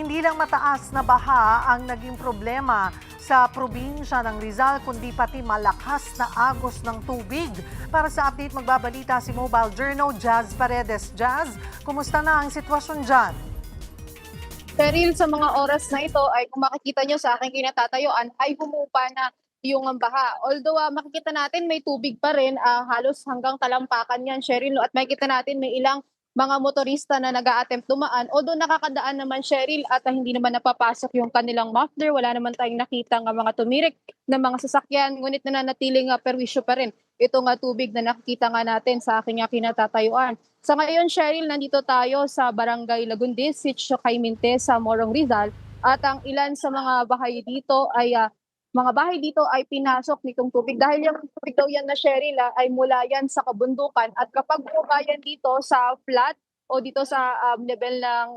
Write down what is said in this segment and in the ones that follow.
Hindi lang mataas na baha ang naging problema sa probinsya ng Rizal, kundi pati malakas na agos ng tubig. Para sa update, magbabalita si Mobile Journal Jazz Paredes. Jazz, kumusta na ang sitwasyon dyan? Cheryl, sa mga oras na ito ay kung makikita nyo sa aking kinatatayuan ay humupa na yung baha. Although makikita natin may tubig pa rin, halos hanggang talampakan yan, Cheryl. No? At makikita natin may ilang mga motorista na nag-a-attempt dumaan. Although nakakadaan naman, Cheryl, at hindi naman napapasok yung kanilang muffler. Wala naman tayong nakita ng mga tumirik na mga sasakyan. Ngunit nananatiling perwisyo pa rin itong tubig na nakikita nga natin sa aking kinatatayuan. Sa ngayon, Cheryl, nandito tayo sa Barangay Lagundis, Sitio Caiminte sa Morong Rizal. At ang ilan sa mga bahay dito ay pinasok nitong tubig. Dahil yung tubig daw yan na Cheryl ay mula yan sa kabundukan. At kapag bumaba yan dito sa flat o dito sa level ng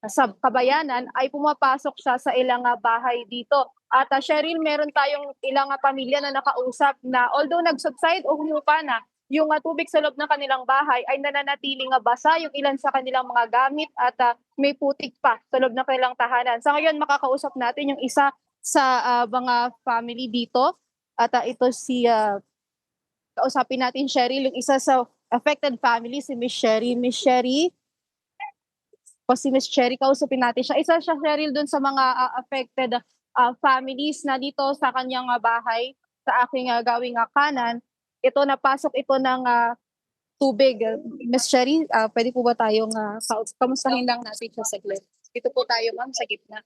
sa kabayanan, ay pumapasok siya sa ilang bahay dito. At Cheryl, meron tayong ilang pamilya na nakausap na although nag-subside o humupa na, yung tubig sa loob ng kanilang bahay ay nananatiling basa yung ilan sa kanilang mga gamit at may putik pa sa loob ng kanilang tahanan. Sa ngayon, makakausap natin yung isa sa mga family dito at ito si kausapin natin, Cheryl, yung isa sa affected family, si Miss Sherry. Miss Sherry, o si Miss Cherry, kausapin natin siya. Isa siya, Cheryl, dun sa mga affected families na dito sa kanyang bahay, sa aking gawing kanan. Ito, napasok ito ng tubig. Miss Cherry, pwede po ba tayong kamustahin lang natin siya saglit? Dito po tayo, ma'am, sa gitna.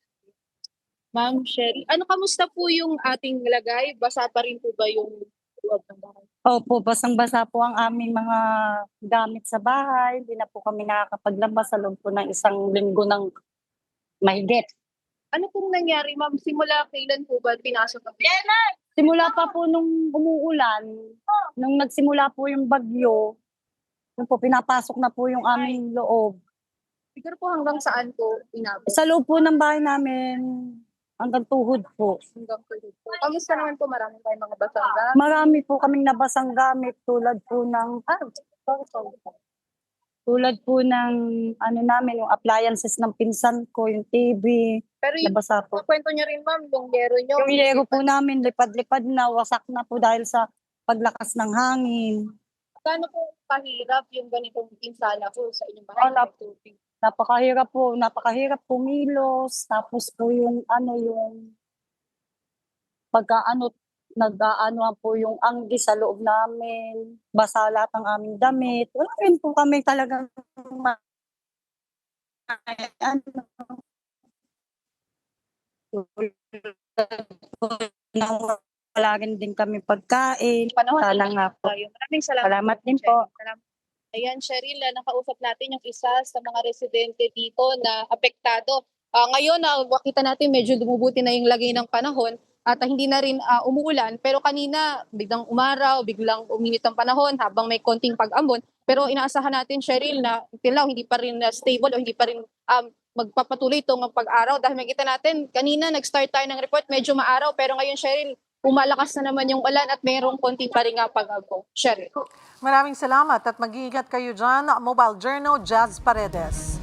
Ma'am Sherry, kamusta po yung ating lagay? Basa pa rin po ba yung loob ng bahay? Opo, basang-basa po ang aming mga gamit sa bahay. Hindi na po kami nakakapaglabas sa loob po ng isang linggo ng mahigit. Ano pong nangyari, ma'am? Simula kailan po ba pinasok ang Simula pa po nung umuulan, nung nagsimula po yung bagyo, yun po, pinapasok na po yung aming loob. Siguro po hanggang saan po inabot? Sa loob po ng bahay namin, hanggang tuhod po. Hanggang tuloy po. Kamusta naman po? Marami tayong mga basang gamit. Marami po kaming nabasang gamit tulad po ng ano namin, yung appliances ng pinsan ko, yung TV, Pero yung nabasa po. kwento niyo rin, ma'am, yung yero niyo. Yung yero po namin, lipad-lipad na, wasak na po dahil sa paglakas ng hangin. Paano po kahirap yung ganitong pinsala po sa inyong bahay? Napakahirap pumilos, tapos po yung nag-aano po yung anggi sa loob namin, basa lahat ng aming damit. Wala rin po kami talagang wala rin din kami pagkain. Panahon. Sana nga po. Maraming salamat. Salamat din po. Salamat. Ayan, Cheryl, nakausap natin yung isa sa mga residente dito na apektado. Ngayon, makita natin medyo dumubuti na yung lagay ng panahon at hindi na rin umuulan. Pero kanina, biglang umaraw, biglang uminit ang panahon habang may konting pag-ambon. Pero inaasahan natin, Cheryl, na until now, hindi pa rin stable o hindi pa rin magpapatuloy itong pag-araw. Dahil makita natin, kanina nag-start tayo ng report, medyo maaraw. Pero ngayon, Cheryl, umalakas na naman yung ulan at mayroong konti pa rin pag-ambon. Cheryl. Maraming salamat at mag-iingat kayo dyan. Mobile Journal Jazz Paredes.